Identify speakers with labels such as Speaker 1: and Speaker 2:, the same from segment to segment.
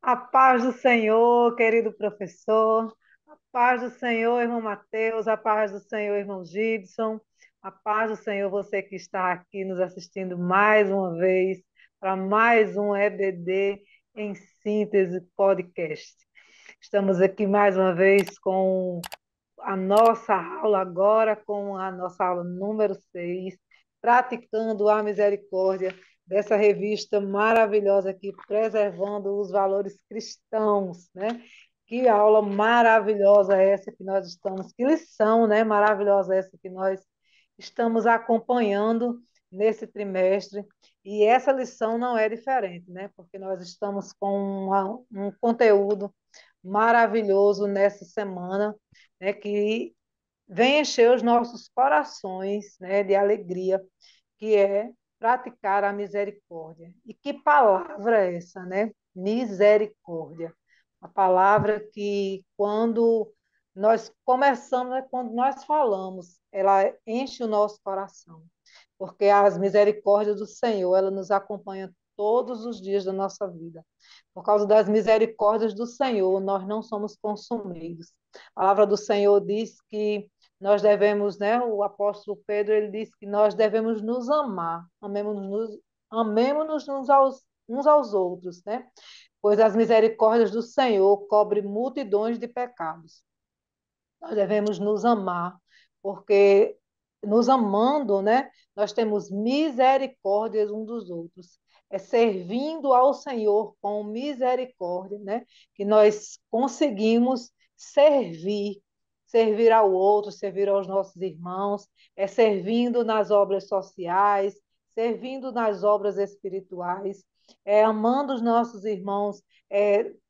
Speaker 1: A paz do Senhor, querido professor, a paz do Senhor, irmão Mateus, a paz do Senhor, irmão Gibson, a paz do Senhor, você que está aqui nos assistindo mais uma vez para mais um EBD em síntese podcast. Estamos aqui mais uma vez com a nossa aula agora, com a nossa aula número 6, praticando a misericórdia dessa revista maravilhosa aqui, preservando os valores cristãos, né? Que aula maravilhosa é essa que nós estamos, que lição, né? Maravilhosa é essa que nós estamos acompanhando nesse trimestre. E essa lição não é diferente, né? Porque nós estamos com um conteúdo maravilhoso nessa semana, né? Que vem encher os nossos corações, né? De alegria, que é praticar a misericórdia. E que palavra é essa, né? Misericórdia. A palavra que, quando nós começamos, né, quando nós falamos, ela enche o nosso coração, porque as misericórdias do Senhor, ela nos acompanha todos os dias da nossa vida. Por causa das misericórdias do Senhor, nós não somos consumidos. A palavra do Senhor diz que nós devemos, né, o apóstolo Pedro, ele diz que nós devemos nos amar, amemos-nos uns aos outros, né? Pois as misericórdias do Senhor cobrem multidões de pecados. Nós devemos nos amar, porque nos amando, né, nós temos misericórdia uns dos outros. É servindo ao Senhor com misericórdia, né, que nós conseguimos servir ao outro, servir aos nossos irmãos, é servindo nas obras sociais, servindo nas obras espirituais, amando os nossos irmãos,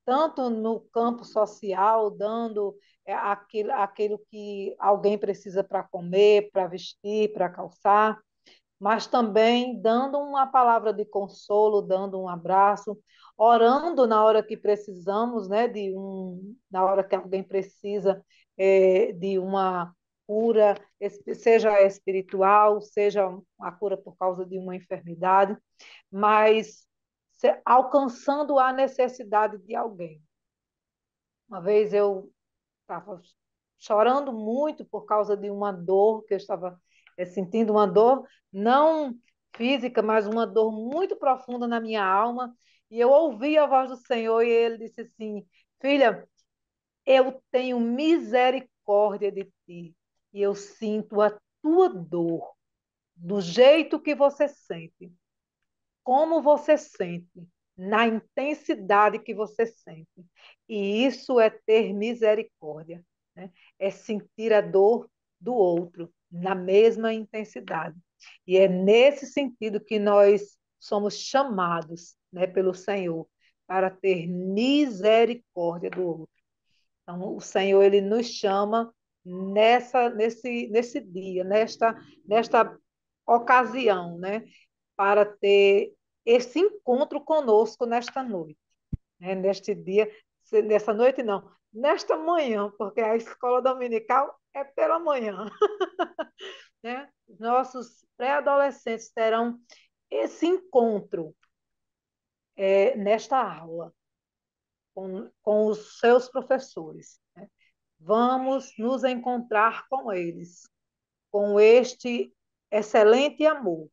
Speaker 1: tanto no campo social, dando aquilo que alguém precisa para comer, para vestir, para calçar, mas também dando uma palavra de consolo, dando um abraço, orando na hora que precisamos, né, na hora que alguém precisa de uma cura, seja espiritual, seja a cura por causa de uma enfermidade, mas alcançando a necessidade de alguém. Uma vez eu estava chorando muito por causa de uma dor, que eu estava sentindo uma dor, não física, mas uma dor muito profunda na minha alma. E eu ouvi a voz do Senhor e ele disse assim: Filha, eu tenho misericórdia de ti e eu sinto a tua dor do jeito que você sente, como você sente, na intensidade que você sente. E isso é ter misericórdia, né? É sentir a dor do outro na mesma intensidade. E é nesse sentido que nós somos chamados, né, pelo Senhor para ter misericórdia do outro. Então, o Senhor ele nos chama nesse dia, nesta ocasião, né, para ter esse encontro conosco nesta noite, né? Neste dia, nessa noite não, nesta manhã, porque a escola dominical é pela manhã, né? Nossos pré-adolescentes terão esse encontro nesta aula com os seus professores, né? Vamos nos encontrar com eles, com este excelente amor,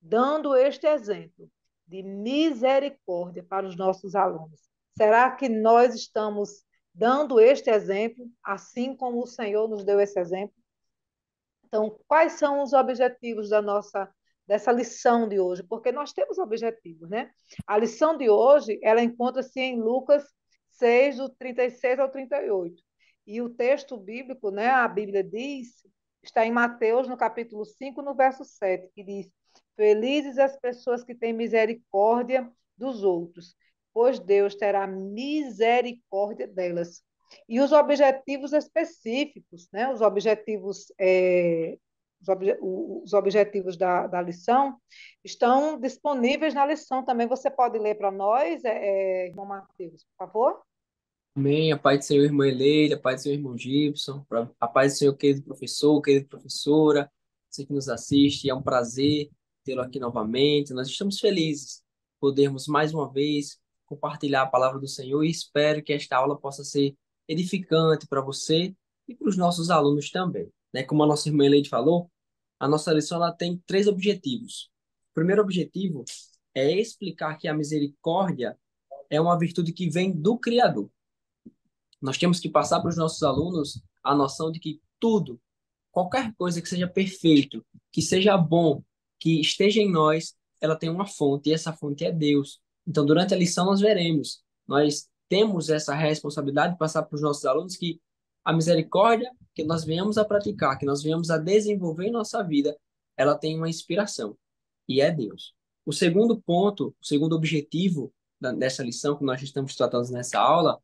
Speaker 1: dando este exemplo de misericórdia para os nossos alunos. Será que nós estamos dando este exemplo, assim como o Senhor nos deu esse exemplo? Então, quais são os objetivos dessa lição de hoje? Porque nós temos objetivos, né? A lição de hoje, ela encontra-se em Lucas 6, do 36 ao 38. E o texto bíblico, né, a Bíblia diz, está em Mateus, no capítulo 5, no verso 7, que diz: Felizes as pessoas que têm misericórdia dos outros, pois Deus terá misericórdia delas. E os objetivos específicos, né? Os objetivos da lição estão disponíveis na lição também. Você pode ler para nós, irmão Matheus, por favor?
Speaker 2: Amém. A paz do Senhor, irmã Eleira, a paz do Senhor, irmão Gibson, a paz do Senhor, querido professor, querida professora, você que nos assiste, é um prazer tê-lo aqui novamente. Nós estamos felizes podermos mais uma vez compartilhar a palavra do Senhor e espero que esta aula possa ser edificante para você e para os nossos alunos também. Né? Como a nossa irmã Eleide falou, a nossa lição ela tem três objetivos. O primeiro objetivo é explicar que a misericórdia é uma virtude que vem do Criador. Nós temos que passar para os nossos alunos a noção de que tudo, qualquer coisa que seja perfeito, que seja bom, que esteja em nós, ela tem uma fonte, e essa fonte é Deus. Então, durante a lição, nós veremos. Nós temos essa responsabilidade de passar para os nossos alunos que a misericórdia que nós venhamos a praticar, que nós venhamos a desenvolver em nossa vida, ela tem uma inspiração, e é Deus. O segundo ponto, o segundo objetivo dessa lição que nós estamos tratando nessa aula,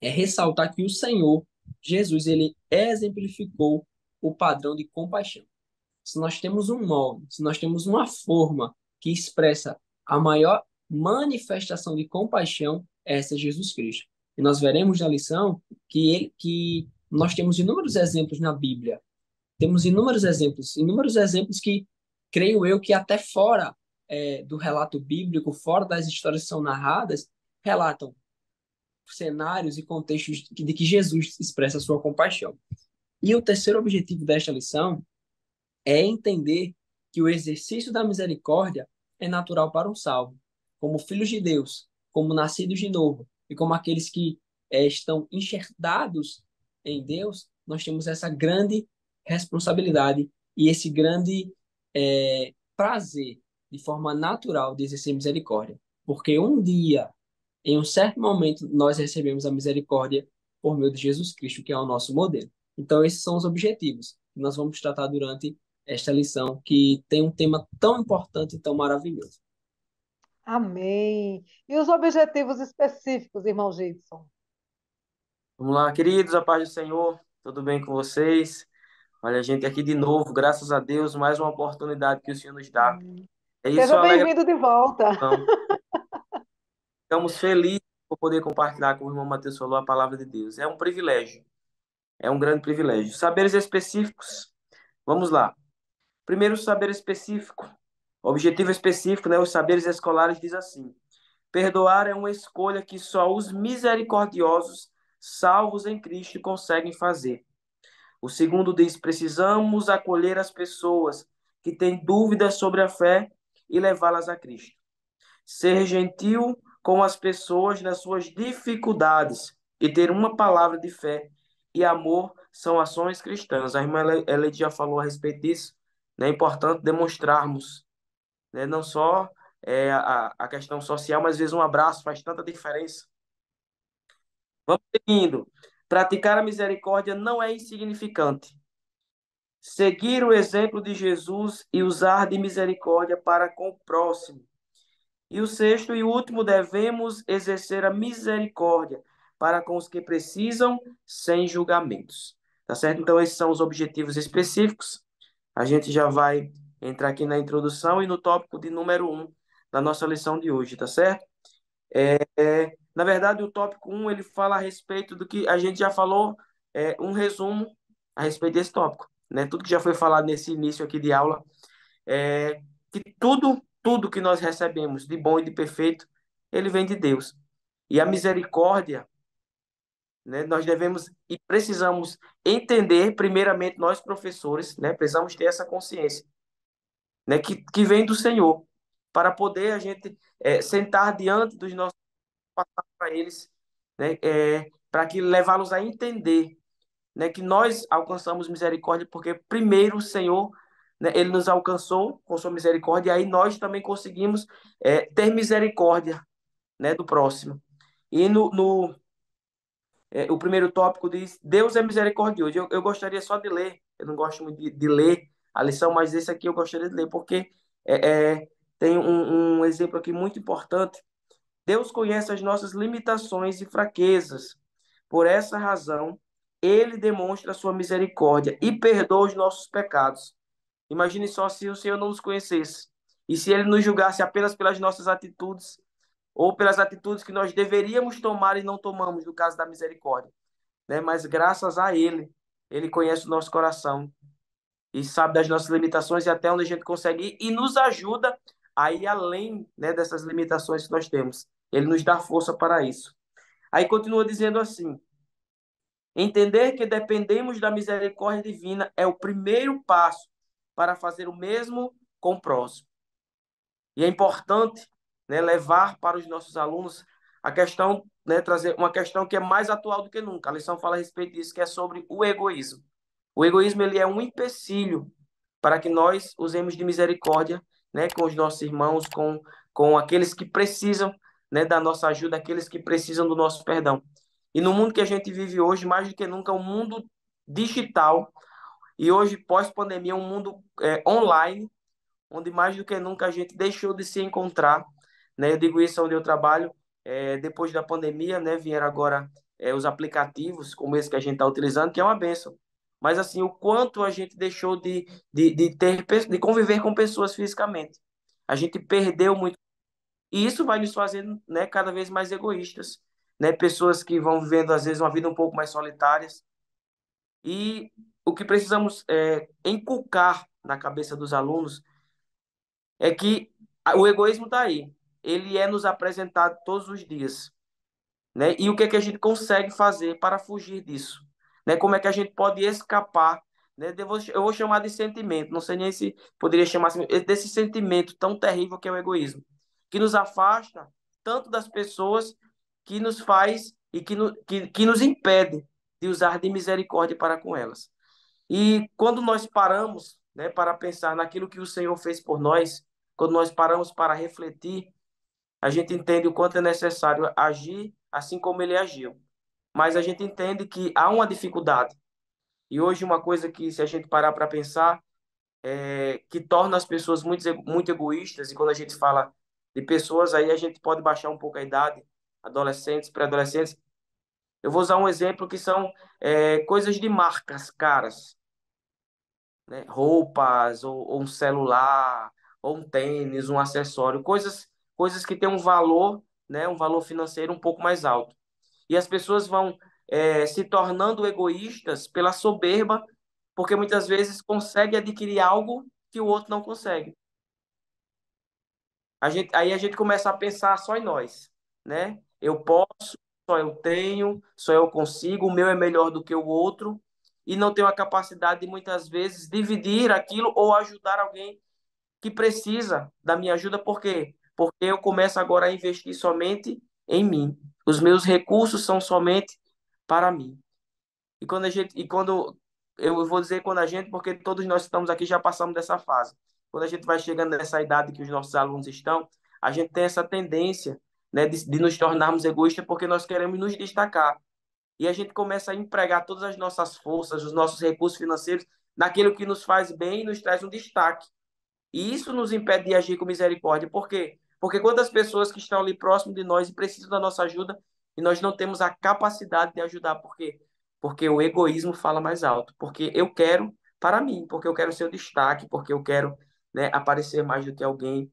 Speaker 2: é ressaltar que o Senhor, Jesus, ele exemplificou o padrão de compaixão. Se nós temos um molde, se nós temos uma forma que expressa a maior manifestação de compaixão, essa é Jesus Cristo. E nós veremos na lição que nós temos inúmeros exemplos na Bíblia. Temos inúmeros exemplos que creio eu que até fora do relato bíblico, fora das histórias que são narradas, relatam cenários e contextos de que Jesus expressa a sua compaixão. E o terceiro objetivo desta lição é entender que o exercício da misericórdia é natural para um salvo, como filhos de Deus, como nascidos de novo e como aqueles que estão enxertados em Deus, nós temos essa grande responsabilidade e esse grande prazer de forma natural de exercer misericórdia. Porque um dia, em um certo momento, nós recebemos a misericórdia por meio de Jesus Cristo, que é o nosso modelo. Então, esses são os objetivos que nós vamos tratar durante esta lição, que tem um tema tão importante e tão maravilhoso.
Speaker 1: Amém. E os objetivos específicos, irmão Gibson?
Speaker 3: Vamos lá, queridos, a paz do Senhor, tudo bem com vocês? Olha, a gente aqui de novo, graças a Deus, mais uma oportunidade que o Senhor nos dá. É isso,
Speaker 1: Seja
Speaker 3: alegra.
Speaker 1: bem-vindo de volta.
Speaker 3: Ficamos felizes por poder compartilhar com o irmão Mateus falou a palavra de Deus. É um privilégio, é um grande privilégio. Saberes específicos, vamos lá. Primeiro, o saber específico. Objetivo específico, né? Os saberes escolares diz assim: perdoar é uma escolha que só os misericordiosos, salvos em Cristo, conseguem fazer. O segundo diz: precisamos acolher as pessoas que têm dúvidas sobre a fé e levá-las a Cristo. Ser gentil com as pessoas nas suas dificuldades e ter uma palavra de fé e amor são ações cristãs. A irmã Elide já falou a respeito disso. Né? É importante demonstrarmos, né? Não só a questão social, mas às vezes um abraço faz tanta diferença. Vamos seguindo. Praticar a misericórdia não é insignificante. Seguir o exemplo de Jesus e usar de misericórdia para com o próximo. E o sexto e último, devemos exercer a misericórdia para com os que precisam, sem julgamentos. Tá certo? Então, esses são os objetivos específicos. A gente já vai entrar aqui na introdução e no tópico de número 1 da nossa lição de hoje, tá certo? Na verdade, o tópico 1, ele fala a respeito do que a gente já falou, um resumo a respeito desse tópico, né? Tudo que já foi falado nesse início aqui de aula, que tudo que nós recebemos de bom e de perfeito, ele vem de Deus. E a misericórdia, né, nós devemos e precisamos entender, primeiramente, nós professores, né, precisamos ter essa consciência, né, que vem do Senhor, para poder a gente sentar diante dos nossos, passar para eles, né, para que levá-los a entender, né, que nós alcançamos misericórdia porque primeiro o Senhor, né, ele nos alcançou com sua misericórdia e aí nós também conseguimos ter misericórdia, né, do próximo. E o primeiro tópico diz: Deus é misericordioso. Eu gostaria só de ler, eu não gosto muito de ler a lição, mas esse aqui eu gostaria de ler porque tem um exemplo aqui muito importante. Deus conhece as nossas limitações e fraquezas. Por essa razão, ele demonstra a sua misericórdia e perdoa os nossos pecados. Imagine só se o Senhor não nos conhecesse e se ele nos julgasse apenas pelas nossas atitudes ou pelas atitudes que nós deveríamos tomar e não tomamos, no caso da misericórdia. Né? Mas graças a ele, ele conhece o nosso coração e sabe das nossas limitações e até onde a gente consegue ir e nos ajuda a ir além, né, dessas limitações que nós temos. Ele nos dá força para isso. Aí continua dizendo assim: entender que dependemos da misericórdia divina é o primeiro passo para fazer o mesmo com o próximo. E é importante, né, levar para os nossos alunos a questão, né, trazer uma questão que é mais atual do que nunca. A lição fala a respeito disso, que é sobre o egoísmo. O egoísmo, ele é um empecilho para que nós usemos de misericórdia, né, com os nossos irmãos, com aqueles que precisam, né, da nossa ajuda, aqueles que precisam do nosso perdão. E no mundo que a gente vive hoje, mais do que nunca, um mundo digital, e hoje, pós-pandemia, um mundo online, onde mais do que nunca a gente deixou de se encontrar, né? Eu digo isso onde eu trabalho, depois da pandemia, né? Vieram agora os aplicativos, como esse que a gente está utilizando, que é uma benção. Mas, assim, o quanto a gente deixou de conviver com pessoas fisicamente. A gente perdeu muito. E isso vai nos fazendo, né, cada vez mais egoístas, né? Pessoas que vão vivendo, às vezes, uma vida um pouco mais solitárias. E o que precisamos inculcar na cabeça dos alunos é que o egoísmo está aí. Ele é nos apresentado todos os dias, né? E o que é que a gente consegue fazer para fugir disso, né? Como é que a gente pode escapar, né? Eu vou chamar de sentimento, não sei nem se poderia chamar assim, desse sentimento tão terrível que é o egoísmo, que nos afasta tanto das pessoas, que nos faz e que nos impede de usar de misericórdia para com elas. E quando nós paramos, né, para pensar naquilo que o Senhor fez por nós, quando nós paramos para refletir, a gente entende o quanto é necessário agir assim como ele agiu. Mas a gente entende que há uma dificuldade. E hoje uma coisa que, se a gente parar para pensar, que torna as pessoas muito egoístas, e quando a gente fala de pessoas, aí a gente pode baixar um pouco a idade, adolescentes, pré-adolescentes. Eu vou usar um exemplo que são coisas de marcas caras, né? Roupas, ou um celular, ou um tênis, um acessório, coisas que têm um valor, né? Um valor financeiro um pouco mais alto. E as pessoas vão se tornando egoístas pela soberba, porque muitas vezes consegue adquirir algo que o outro não consegue. Aí a gente começa a pensar só em nós, né? Eu posso, só eu tenho, só eu consigo, o meu é melhor do que o outro, e não tenho a capacidade de muitas vezes dividir aquilo ou ajudar alguém que precisa da minha ajuda. Por quê? Porque eu começo agora a investir somente em mim. Os meus recursos são somente para mim. E quando eu vou dizer quando a gente, porque todos nós estamos aqui já passamos dessa fase. Quando a gente vai chegando nessa idade que os nossos alunos estão, a gente tem essa tendência, né, de nos tornarmos egoístas porque nós queremos nos destacar. E a gente começa a empregar todas as nossas forças, os nossos recursos financeiros naquilo que nos faz bem e nos traz um destaque. E isso nos impede de agir com misericórdia. Por quê? Porque quantas pessoas que estão ali próximo de nós e precisam da nossa ajuda e nós não temos a capacidade de ajudar. Por quê? Porque o egoísmo fala mais alto. Porque eu quero para mim, porque eu quero ser o destaque, porque eu quero, né, aparecer mais do que alguém.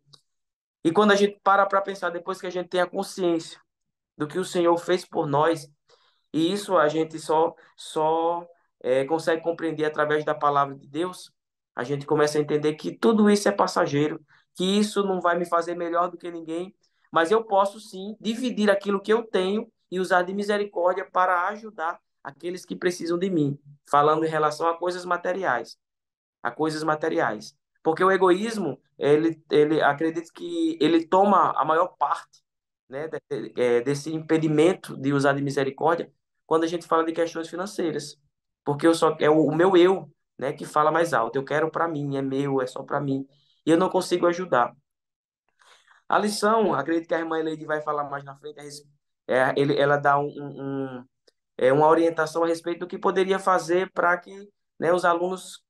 Speaker 3: E quando a gente para pensar, depois que a gente tem a consciência do que o Senhor fez por nós, e isso a gente só consegue compreender através da palavra de Deus. A gente começa a entender que tudo isso é passageiro, que isso não vai me fazer melhor do que ninguém, mas eu posso sim dividir aquilo que eu tenho e usar de misericórdia para ajudar aqueles que precisam de mim, falando em relação a coisas materiais, a coisas materiais. Porque o egoísmo, ele acredito que ele toma a maior parte, né, desse impedimento de usar de misericórdia quando a gente fala de questões financeiras. Porque é o meu eu, né, que fala mais alto. Eu quero para mim, é meu, é só para mim. E eu não consigo ajudar. A lição, acredito que a irmã Eleide vai falar mais na frente, ela dá uma orientação a respeito do que poderia fazer para que, né, os alunos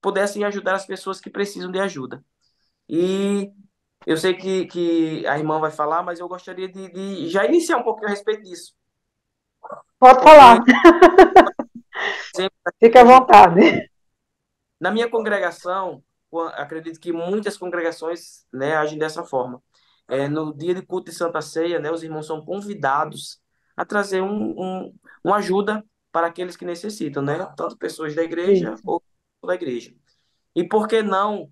Speaker 3: pudessem ajudar as pessoas que precisam de ajuda. E eu sei que a irmã vai falar, mas eu gostaria de já iniciar um pouquinho a respeito disso.
Speaker 1: Pode
Speaker 3: Porque,
Speaker 1: falar,
Speaker 3: sempre,
Speaker 1: fique à vontade.
Speaker 3: na minha congregação, acredito que muitas congregações, né, agem dessa forma. No dia de culto de Santa Ceia, né, os irmãos são convidados a trazer uma ajuda para aqueles que necessitam, né? Tanto pessoas da igreja
Speaker 1: Isso.
Speaker 3: ou da igreja. E por que não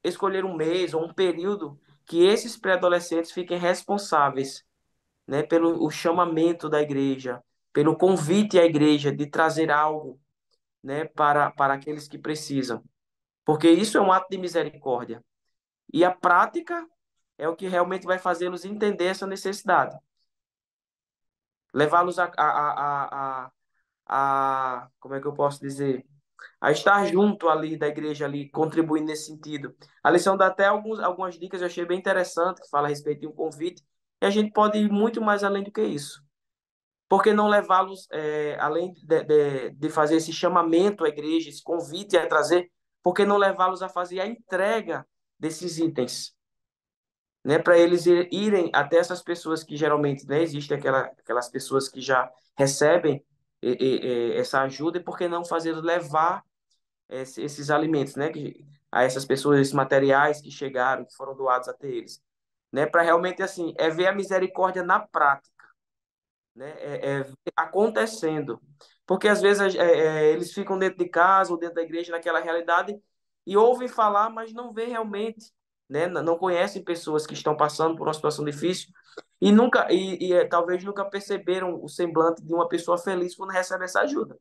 Speaker 3: escolher um mês ou um período que esses pré-adolescentes fiquem responsáveis, né, pelo o chamamento da igreja, pelo convite à igreja de trazer algo, né, para aqueles que precisam. Porque isso é um ato de misericórdia. E a prática é o que realmente vai fazê-los entender essa necessidade. Levá-los como é que eu posso dizer? A estar junto ali da igreja ali, contribuindo nesse sentido. A lição dá até algumas dicas, eu achei bem interessante, que fala a respeito de um convite, e a gente pode ir muito mais além do que isso. Por que não levá-los, além de fazer esse chamamento à igreja, esse convite a trazer, por que não levá-los a fazer a entrega desses itens? Né, para eles irem até essas pessoas que geralmente, né, existem aquelas pessoas que já recebem essa ajuda, e por que não fazer levar esses alimentos, né, a essas pessoas, esses materiais que chegaram, que foram doados até eles, né, para realmente assim, ver a misericórdia na prática, né, ver acontecendo, porque às vezes eles ficam dentro de casa ou dentro da igreja naquela realidade e ouvem falar, mas não vê realmente, né, não conhecem pessoas que estão passando por uma situação difícil e nunca talvez nunca perceberam o semblante de uma pessoa feliz quando recebe essa ajuda.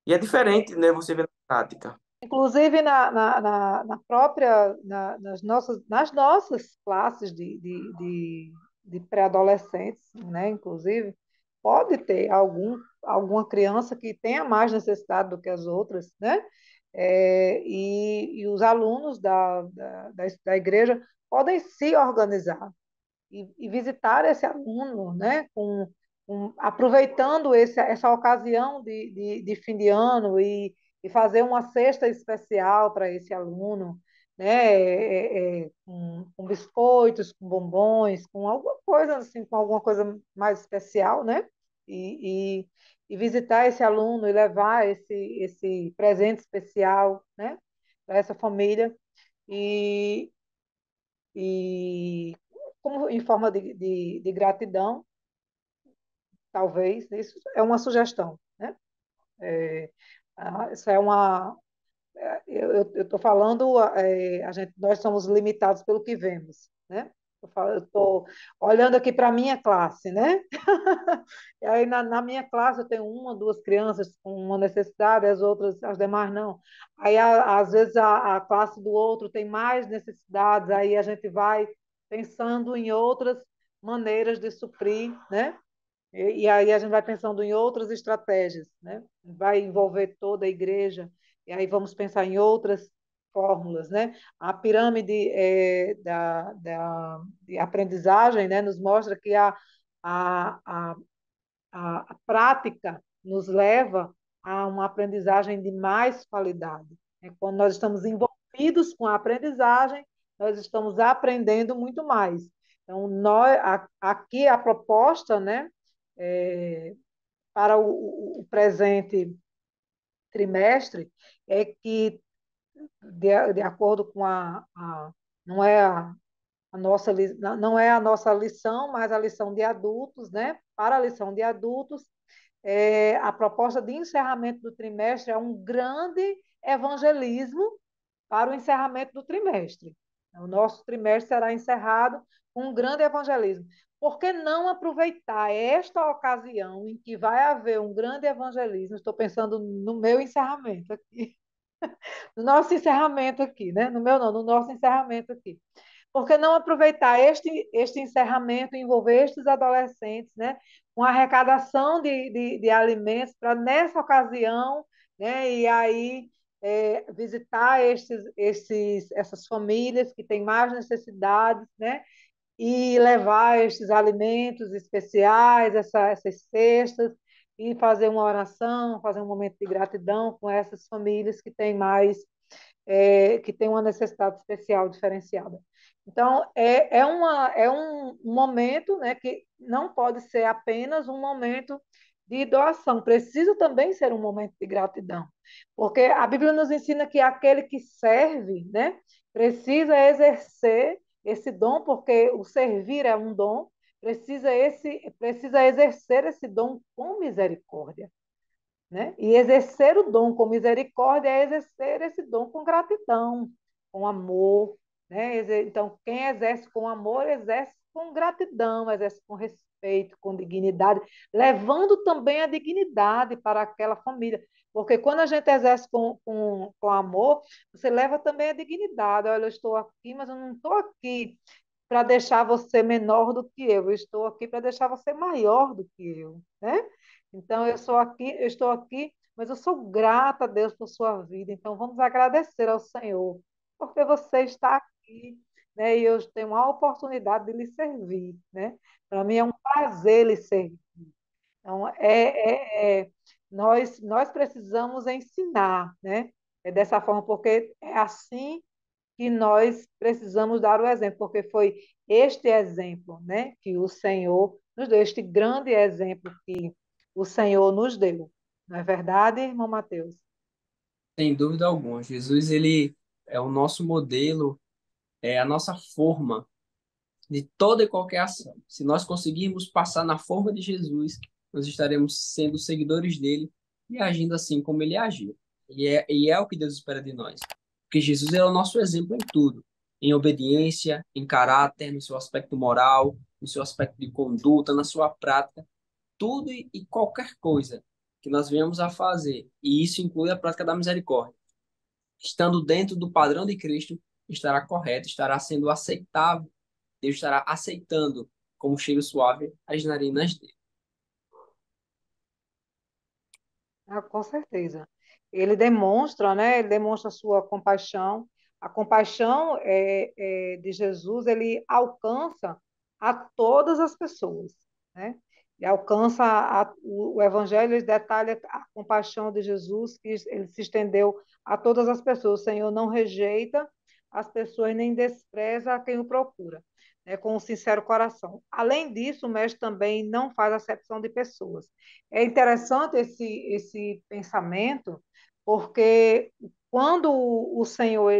Speaker 3: E é diferente, né, você vê na prática.
Speaker 1: Inclusive na própria, nas nossas classes de pré-adolescentes, né? Inclusive, pode ter alguma criança que tenha mais necessidade do que as outras, né? E os alunos da igreja podem se organizar e visitar esse aluno, né? Aproveitando essa ocasião de fim de ano e fazer uma cesta especial para esse aluno, né? Com biscoitos, com bombons, com alguma coisa assim, com alguma coisa mais especial, né? E, e, e visitar esse aluno e levar esse presente especial, né? Para essa família e, e como em forma de gratidão, talvez, isso é uma sugestão, né? É, isso é uma. Eu estou falando, nós somos limitados pelo que vemos, né? Eu estou olhando aqui para a minha classe, né? E aí na minha classe eu tenho uma, duas crianças com uma necessidade, as demais não. Aí às vezes a classe do outro tem mais necessidades, aí a gente vai pensando em outras maneiras de suprir, né? E aí a gente vai pensando em outras estratégias, né? Vai envolver toda a igreja, e aí vamos pensar em outras fórmulas, né? A pirâmide de aprendizagem, né, nos mostra que a, a, a prática nos leva a uma aprendizagem de mais qualidade. Quando nós estamos envolvidos com a aprendizagem, nós estamos aprendendo muito mais. Então, aqui a proposta, né, é, para o presente trimestre é que, de acordo com não é não é a nossa lição, mas a lição de adultos, né? Para a lição de adultos, a proposta de encerramento do trimestre é um grande evangelismo para o encerramento do trimestre. O nosso trimestre será encerrado com um grande evangelismo. Por que não aproveitar esta ocasião em que vai haver um grande evangelismo? Estou pensando no meu encerramento aqui, no nosso encerramento aqui, né? No meu não, no nosso encerramento aqui. Por que não aproveitar este encerramento e envolver estes adolescentes, né, com arrecadação de alimentos para, nessa ocasião, né, e aí visitar essas famílias que têm mais necessidades, né, e levar estes alimentos especiais, essas cestas, e fazer uma oração, fazer um momento de gratidão com essas famílias que têm que têm uma necessidade especial diferenciada. Então, é um momento, né, que não pode ser apenas um momento de doação, precisa também ser um momento de gratidão, porque a Bíblia nos ensina que aquele que serve, né, precisa exercer esse dom, porque o servir é um dom, precisa exercer esse dom com misericórdia, né? E exercer o dom com misericórdia é exercer esse dom com gratidão, com amor, né? Então, quem exerce com amor, exerce com gratidão, exerce com respeito, com dignidade, levando também a dignidade para aquela família. Porque quando a gente exerce com amor, você leva também a dignidade. Olha, eu estou aqui, mas eu não estou aqui para deixar você menor do que eu estou aqui para deixar você maior do que eu, né? Então, eu estou aqui, mas eu sou grata a Deus por sua vida. Então, vamos agradecer ao Senhor, porque você está aqui, né? E eu tenho a oportunidade de lhe servir, né? Para mim é um prazer lhe servir. Então, nós precisamos ensinar, né? É dessa forma, porque é assim que nós precisamos dar o exemplo, porque foi este exemplo, né, que o Senhor nos deu, este grande exemplo que o Senhor nos deu. Não é verdade, irmão Mateus?
Speaker 2: Sem dúvida alguma. Jesus, ele é o nosso modelo, é a nossa forma de toda e qualquer ação. Se nós conseguirmos passar na forma de Jesus, nós estaremos sendo seguidores dele e agindo assim como ele agiu. E é o que Deus espera de nós. Porque Jesus é o nosso exemplo em tudo, em obediência, em caráter, no seu aspecto moral, no seu aspecto de conduta, na sua prática, tudo e qualquer coisa que nós venhamos a fazer, e isso inclui a prática da misericórdia. Estando dentro do padrão de Cristo, estará correto, estará sendo aceitável. Deus estará aceitando como cheiro suave as narinas dele.
Speaker 1: Ah, com certeza. Ele demonstra, né? Ele demonstra a sua compaixão. A compaixão de Jesus, ele alcança a todas as pessoas, né? Ele alcança o Evangelho, ele detalha a compaixão de Jesus, que ele se estendeu a todas as pessoas. O Senhor não rejeita as pessoas nem despreza a quem o procura, né? Com um sincero coração. Além disso, o mestre também não faz acepção de pessoas. É interessante esse pensamento, porque quando o Senhor,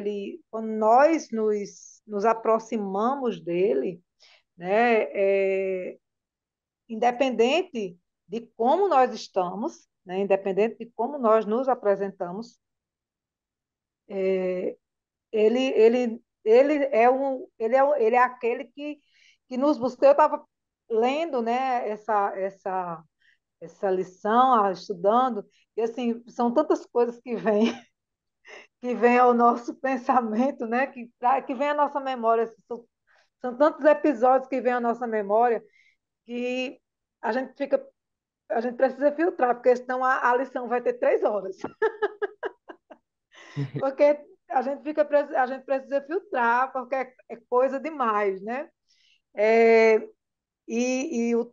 Speaker 1: quando nós nos aproximamos dele, né, independente de como nós estamos, né, independente de como nós nos apresentamos, ele é aquele que nos busca. Eu estava lendo, né, essa lição, estudando, e assim, são tantas coisas que vêm ao nosso pensamento, né? Que vem à nossa memória. São tantos episódios que vêm à nossa memória que a gente fica, a gente precisa filtrar, porque senão a lição vai ter 3 horas. Porque a gente precisa filtrar, porque é coisa demais, né? É,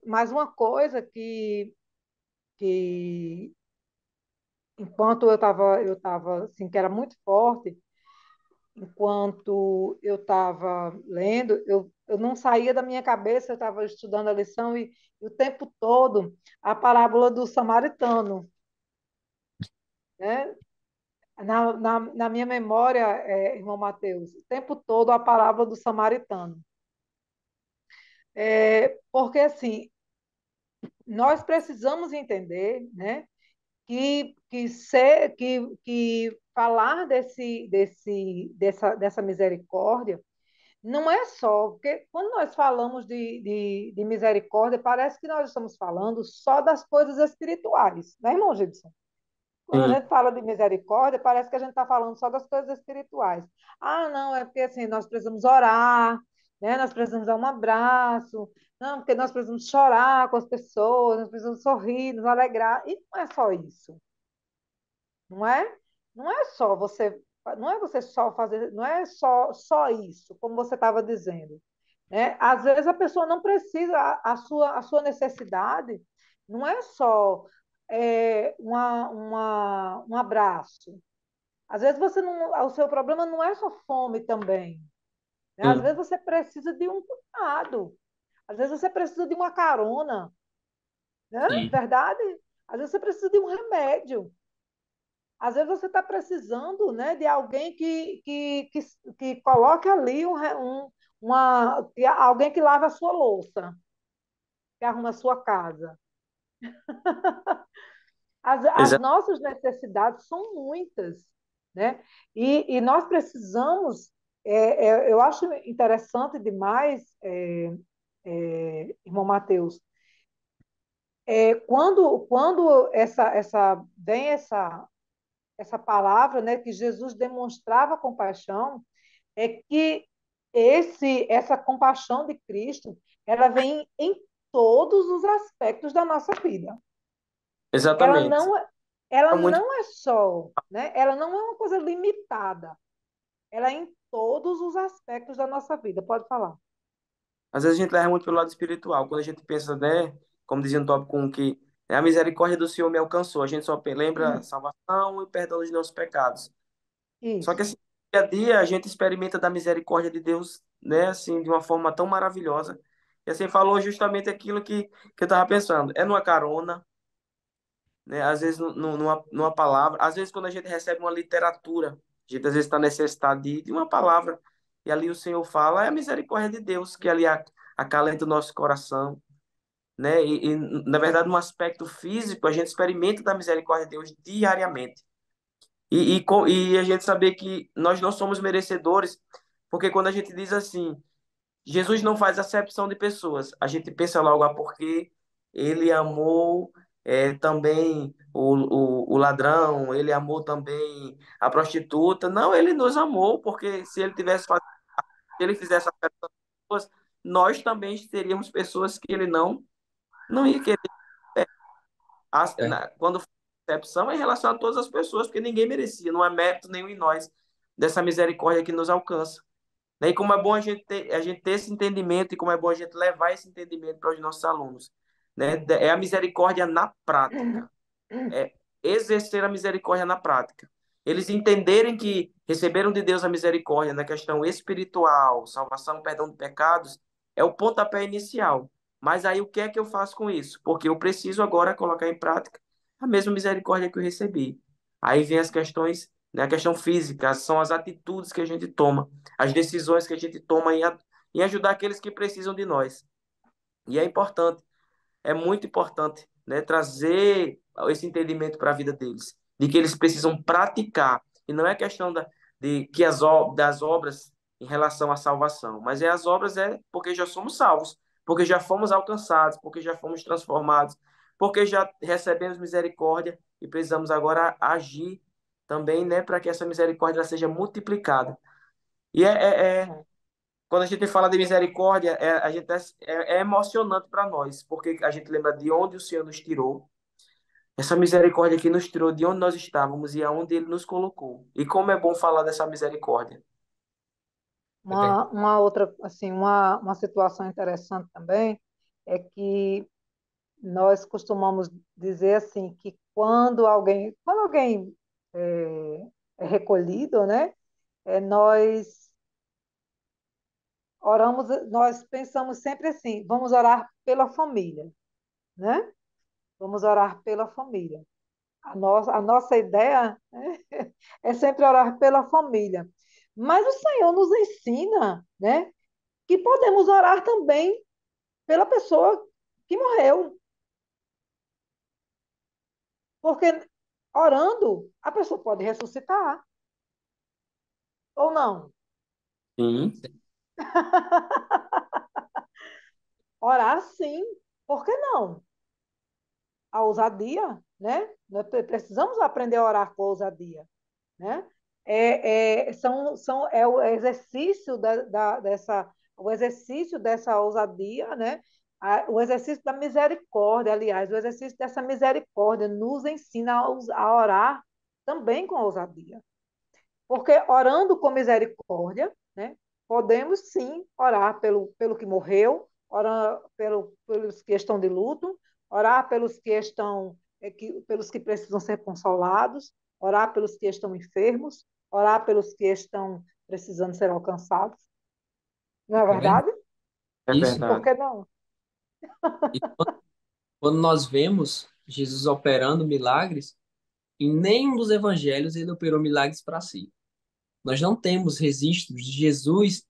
Speaker 1: mais uma coisa que enquanto eu estava assim, que era muito forte, enquanto eu estava lendo, eu não saía da minha cabeça, eu estava estudando a lição e o tempo todo a parábola do samaritano, né? Na minha memória, irmão Mateus, o tempo todo a parábola do samaritano. Porque, assim, nós precisamos entender, né, que falar dessa misericórdia não é só, porque quando nós falamos de misericórdia, parece que nós estamos falando só das coisas espirituais, né, irmão Gibson? Quando a
Speaker 3: Sim,
Speaker 1: gente fala de misericórdia, parece que a gente está falando só das coisas espirituais. Ah, não, é porque assim, nós precisamos orar, né? Nós precisamos dar um abraço, não, porque nós precisamos chorar com as pessoas, nós precisamos sorrir, nos alegrar. E não é só isso, não é? Não é só você, não é você só fazer, não é só isso, como você estava dizendo, né? Às vezes a pessoa não precisa, a sua necessidade não é só um abraço. Às vezes você não, o seu problema não é só fome também, né? Às vezes
Speaker 3: sim,
Speaker 1: você precisa de um cuidado, às vezes você precisa de uma carona, né?
Speaker 3: sim.
Speaker 1: Verdade? Às vezes você precisa de um remédio. Às vezes você está precisando, né, de alguém que coloque ali alguém que lave a sua louça, que arruma a sua casa. As
Speaker 3: Exa-
Speaker 1: nossas necessidades são muitas, né? E nós precisamos. Eu acho interessante demais, irmão Mateus, quando vem essa palavra, né, que Jesus demonstrava compaixão, é que essa compaixão de Cristo, ela vem em todos os aspectos da nossa vida. Ela
Speaker 3: Exatamente.
Speaker 1: não, ela
Speaker 3: É muito.
Speaker 1: não é só, né? Ela não é uma coisa limitada. Ela é em todos os aspectos da nossa vida. Pode falar.
Speaker 3: Às vezes a gente leva muito pelo lado espiritual. Quando a gente pensa, né, como dizia no tópico 1, que a misericórdia do Senhor me alcançou. A gente só lembra salvação e perdão dos nossos pecados. Só que
Speaker 1: Isso.
Speaker 3: assim, dia a dia a gente experimenta da misericórdia de Deus, né, assim, de uma forma tão maravilhosa. E assim, falou justamente aquilo que eu estava pensando. É numa carona, né, às vezes numa palavra, às vezes quando a gente recebe uma literatura, a gente às vezes está necessitado de uma palavra, e ali o Senhor fala, é a misericórdia de Deus que ali acalenta o nosso coração, né? Na verdade, no aspecto físico, a gente experimenta da misericórdia de Deus diariamente. E a gente saber que nós não somos merecedores, porque quando a gente diz assim, Jesus não faz acepção de pessoas, a gente pensa logo, porque ele amou também o ladrão, ele amou também a prostituta. Não, ele nos amou, porque se ele se ele fizesse acepção de pessoas, nós também teríamos pessoas que ele não ia querer.
Speaker 2: É,
Speaker 3: Quando excepção é em relação a todas as pessoas, porque ninguém merecia, não há mérito nenhum em nós dessa misericórdia que nos alcança. Né? E como é bom a gente ter esse entendimento e como é bom a gente levar esse entendimento para os nossos alunos. Né? É a misericórdia na prática, é exercer a misericórdia na prática. Eles entenderem que receberam de Deus a misericórdia na questão espiritual, salvação, perdão de pecados, é o pontapé inicial. Mas aí o que é que eu faço com isso? Porque eu preciso agora colocar em prática a mesma misericórdia que eu recebi. Aí vem as questões, né, a questão física, são as atitudes que a gente toma, as decisões que a gente toma em ajudar aqueles que precisam de nós. E é muito importante, né, trazer esse entendimento para a vida deles, de que eles precisam praticar. E não é questão de que das obras em relação à salvação, mas as obras é porque já somos salvos, porque já fomos alcançados, porque já fomos transformados, porque já recebemos misericórdia e precisamos agora agir também, né, para que essa misericórdia seja multiplicada. E quando a gente fala de misericórdia, é emocionante para nós, porque a gente lembra de onde o Senhor nos tirou, essa misericórdia que nos tirou de onde nós estávamos e aonde Ele nos colocou. E como é bom falar dessa misericórdia.
Speaker 2: é verdade.
Speaker 1: Uma outra, assim, uma situação interessante também é que nós costumamos dizer assim que quando alguém é recolhido, né, nós oramos, nós pensamos sempre assim, vamos orar pela família, né? Vamos orar pela família. A nossa ideia, né, é sempre orar pela família. Mas o Senhor nos ensina, né, que podemos orar também pela pessoa que morreu, porque orando a pessoa pode ressuscitar ou não.
Speaker 3: Sim,
Speaker 1: Orar sim, por que não? A ousadia, né? Nós precisamos aprender a orar com ousadia, né? É o exercício o exercício dessa ousadia, né? O exercício da misericórdia, aliás, o exercício dessa misericórdia nos ensina a orar também com ousadia. Porque orando com misericórdia, né, podemos sim orar pelo que morreu, orar pelos que estão de luto, orar pelos que precisam ser consolados, orar pelos que estão enfermos, orar pelos que estão precisando ser alcançados. Não é
Speaker 2: É verdade.
Speaker 1: verdade?
Speaker 3: é
Speaker 2: Isso.
Speaker 1: Por
Speaker 3: verdade.
Speaker 1: que não?
Speaker 2: E quando nós vemos Jesus operando milagres, em nenhum dos evangelhos ele operou milagres para si. Nós não temos registros de Jesus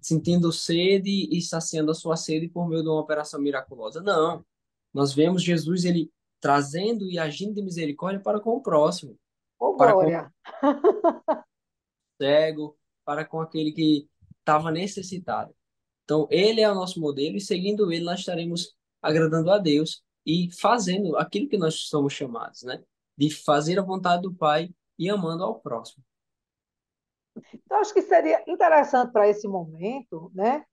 Speaker 2: sentindo sede e saciando a sua sede por meio de uma operação miraculosa. Não. Nós vemos Jesus ele trazendo e agindo de misericórdia para com o próximo,
Speaker 1: Ô,
Speaker 2: para com o
Speaker 1: glória!
Speaker 2: cego, para com aquele que estava necessitado. Então, ele é o nosso modelo e seguindo ele nós estaremos agradando a Deus e fazendo aquilo que nós somos chamados, né? De fazer a vontade do Pai e amando ao próximo.
Speaker 1: Então, acho que seria interessante para esse momento, né,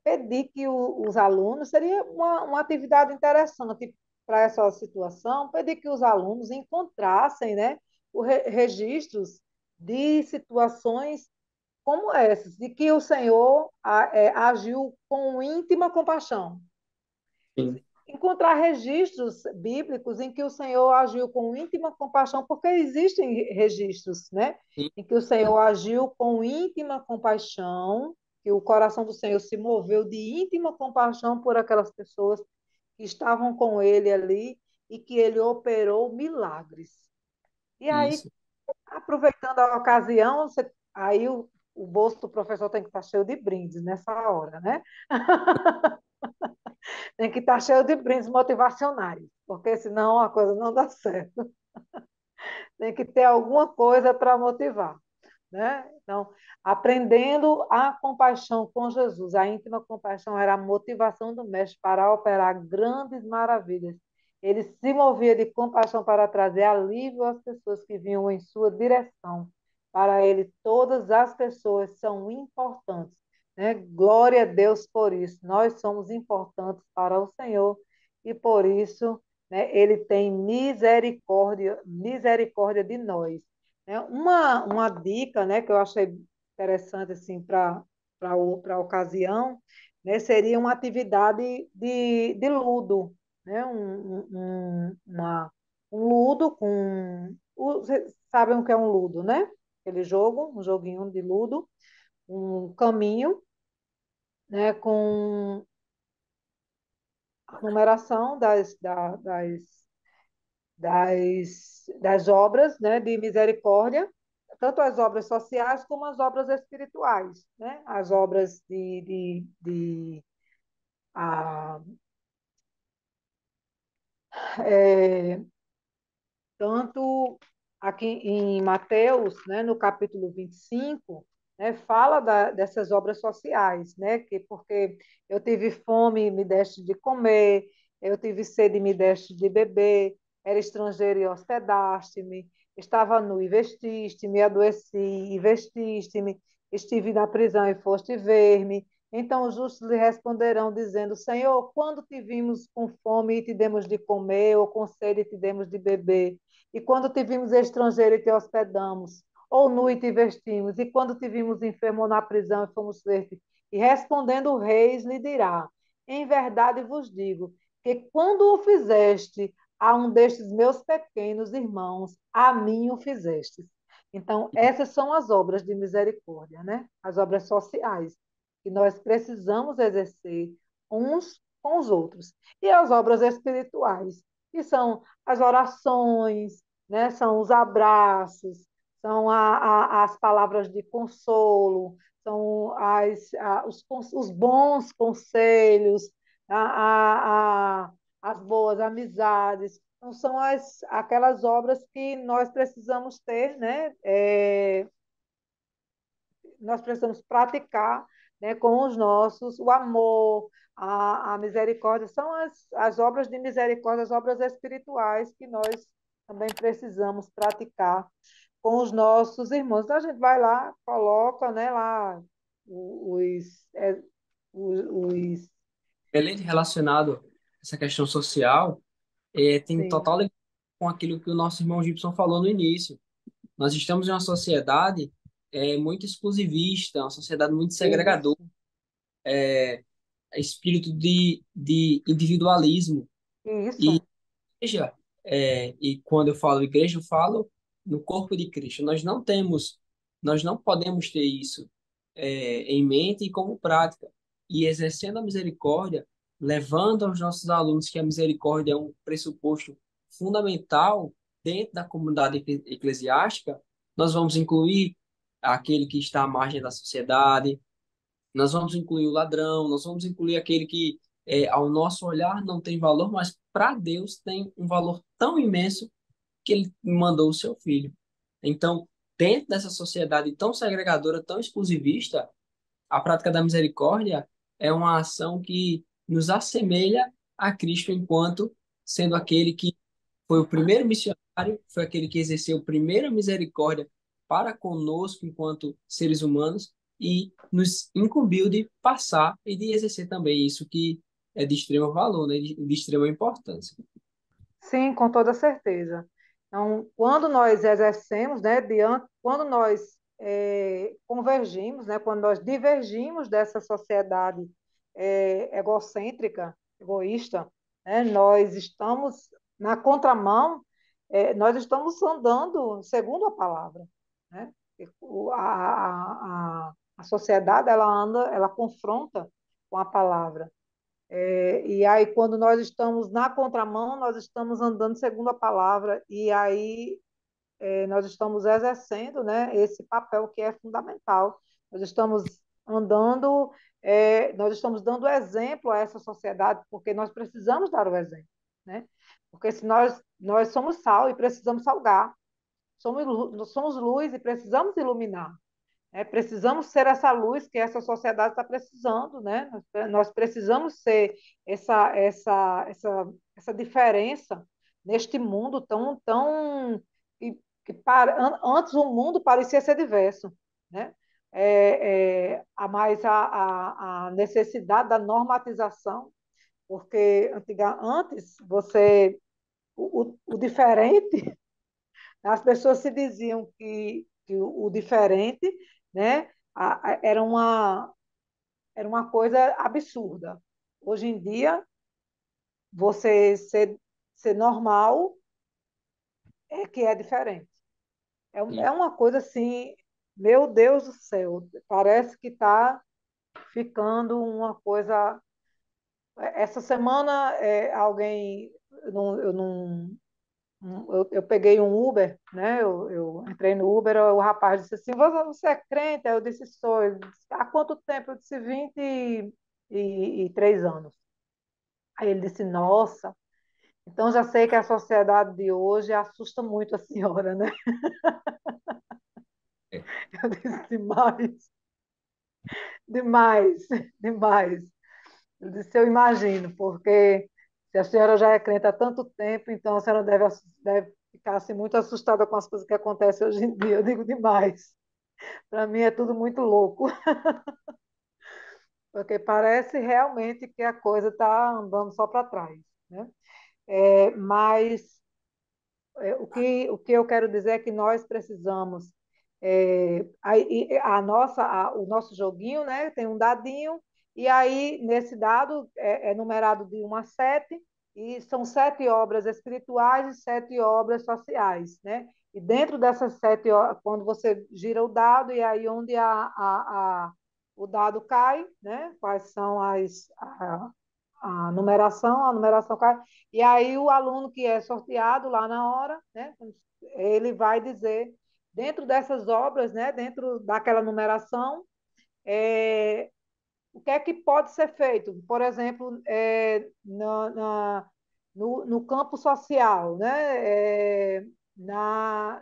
Speaker 1: pedir que os alunos, seria uma atividade interessante para essa situação, pedir que os alunos encontrassem, né, registros de situações como essas, de que o Senhor agiu com íntima compaixão.
Speaker 2: Sim,
Speaker 1: Encontrar registros bíblicos em que o Senhor agiu com íntima compaixão, porque existem registros, né?
Speaker 2: sim,
Speaker 1: Em que o Senhor agiu com íntima compaixão, que o coração do Senhor se moveu de íntima compaixão por aquelas pessoas que estavam com ele ali e que ele operou milagres. E aí,
Speaker 2: isso.
Speaker 1: aproveitando a ocasião, aí o bolso do professor tem que estar cheio de brindes nessa hora, né? Tem que estar cheio de brindes motivacionais, porque senão a coisa não dá certo. Tem que ter alguma coisa para motivar, né? Então, aprendendo a compaixão com Jesus, a íntima compaixão era a motivação do mestre para operar grandes maravilhas. Ele se movia de compaixão para trazer alívio às pessoas que vinham em sua direção. Para ele, todas as pessoas são importantes, né? Glória a Deus por isso. Nós somos importantes para o Senhor e por isso, né, ele tem misericórdia, misericórdia de nós, né? Uma dica, né, que eu achei interessante assim, para a ocasião, né, seria uma atividade de ludo, né? Um ludo com. Vocês sabem o que é um ludo, né? Aquele jogo, um joguinho de ludo, um caminho, né, com a numeração das obras, né, de misericórdia, tanto as obras sociais como as obras espirituais, né? As obras a, é, tanto aqui em Mateus, né, no capítulo 25, né, fala dessas obras sociais, né, porque eu tive fome e me deste de comer, eu tive sede e me deste de beber, era estrangeiro e hospedaste-me, estava nu e vestiste-me, adoeci e vestiste-me, estive na prisão e foste ver-me. Então os justos lhe responderão, dizendo: Senhor, quando te vimos com fome e te demos de comer, ou com sede e te demos de beber? E quando te vimos estrangeiro e te hospedamos, ou nu e te vestimos, e quando te vimos enfermo na prisão e fomos ver-te. E respondendo o rei, lhe dirá: Em verdade vos digo, que quando o fizeste a um destes meus pequenos irmãos, a mim o fizeste. Então, essas são as obras de misericórdia, né? As obras sociais, que nós precisamos exercer uns com os outros. E as obras espirituais, que são as orações, né? São os abraços, são as palavras de consolo, são os bons conselhos, as boas amizades. Então, são aquelas obras que nós precisamos ter, né? Nós precisamos praticar, né, com os nossos, o amor, a misericórdia, são as obras de misericórdia, as obras espirituais que nós também precisamos praticar com os nossos irmãos. Então, a gente vai lá, coloca, né, lá os, os
Speaker 2: Beleza, relacionado a essa questão social, tem
Speaker 1: sim,
Speaker 2: total ligação com aquilo que o nosso irmão Gibson falou no início. Nós estamos em uma sociedade muito exclusivista, uma sociedade muito segregadora,
Speaker 1: isso,
Speaker 2: espírito de individualismo. E
Speaker 1: isso,
Speaker 2: igreja, e quando eu falo igreja, eu falo no corpo de Cristo. Nós não podemos ter isso em mente e como prática. E exercendo a misericórdia, levando aos nossos alunos que a misericórdia é um pressuposto fundamental dentro da comunidade eclesiástica, nós vamos incluir aquele que está à margem da sociedade, nós vamos incluir o ladrão, nós vamos incluir aquele que, ao nosso olhar, não tem valor, mas para Deus tem um valor tão imenso que ele mandou o seu filho. Então, dentro dessa sociedade tão segregadora, tão exclusivista, a prática da misericórdia é uma ação que nos assemelha a Cristo enquanto sendo aquele que foi o primeiro missionário, foi aquele que exerceu primeira misericórdia para conosco enquanto seres humanos e nos incumbiu de passar e de exercer também isso que é de extremo valor, né, de extrema importância.
Speaker 1: Sim, com toda certeza. Então, quando nós exercemos, né, quando nós convergimos, né, quando nós divergimos dessa sociedade egocêntrica, egoísta, né, nós estamos na contramão, nós estamos andando segundo a palavra, né? A sociedade ela anda, ela confronta com a palavra. E aí, quando nós estamos na contramão, nós estamos andando segundo a palavra, e aí nós estamos exercendo, né, esse papel que é fundamental. Nós estamos andando, nós estamos dando exemplo a essa sociedade, porque nós precisamos dar o exemplo, né? Porque se nós somos sal e precisamos salgar, somos luz e precisamos iluminar. Precisamos ser essa luz que essa sociedade está precisando, né? Nós precisamos ser essa diferença neste mundo tão antes o mundo parecia ser diverso, né? A necessidade da normatização, porque antes o diferente, as pessoas se diziam que o diferente, né, era uma coisa absurda. Hoje em dia, você ser normal é que é diferente. É
Speaker 2: E,
Speaker 1: uma coisa assim, meu Deus do céu, parece que está ficando uma coisa. Essa semana, alguém, eu não eu peguei um Uber, né? Eu entrei no Uber, o rapaz disse assim: Você é crente? Aí eu disse: Sou. Ele disse: Há quanto tempo? Eu disse: 23 anos. Aí ele disse: Nossa, então já sei que a sociedade de hoje assusta muito a senhora, né?
Speaker 2: é,
Speaker 1: Eu disse: Demais, demais, demais. Eu disse: Eu imagino, porque se a senhora já é crente há tanto tempo, então a senhora deve ficar assim, muito assustada com as coisas que acontecem hoje em dia. Eu digo: Demais. Para mim é tudo muito louco, porque parece realmente que a coisa está andando só para trás, né? Mas o que eu quero dizer é que nós precisamos o nosso joguinho, né? Tem um dadinho e aí nesse dado é numerado de 1 a 7 e são 7 obras espirituais e 7 obras sociais, né? E dentro dessas 7, quando você gira o dado e aí onde o dado cai, né? Quais são a numeração cai. E aí o aluno que é sorteado lá na hora, né, ele vai dizer, dentro dessas obras, né, dentro daquela numeração, o que é que pode ser feito? Por exemplo, no campo social, né, na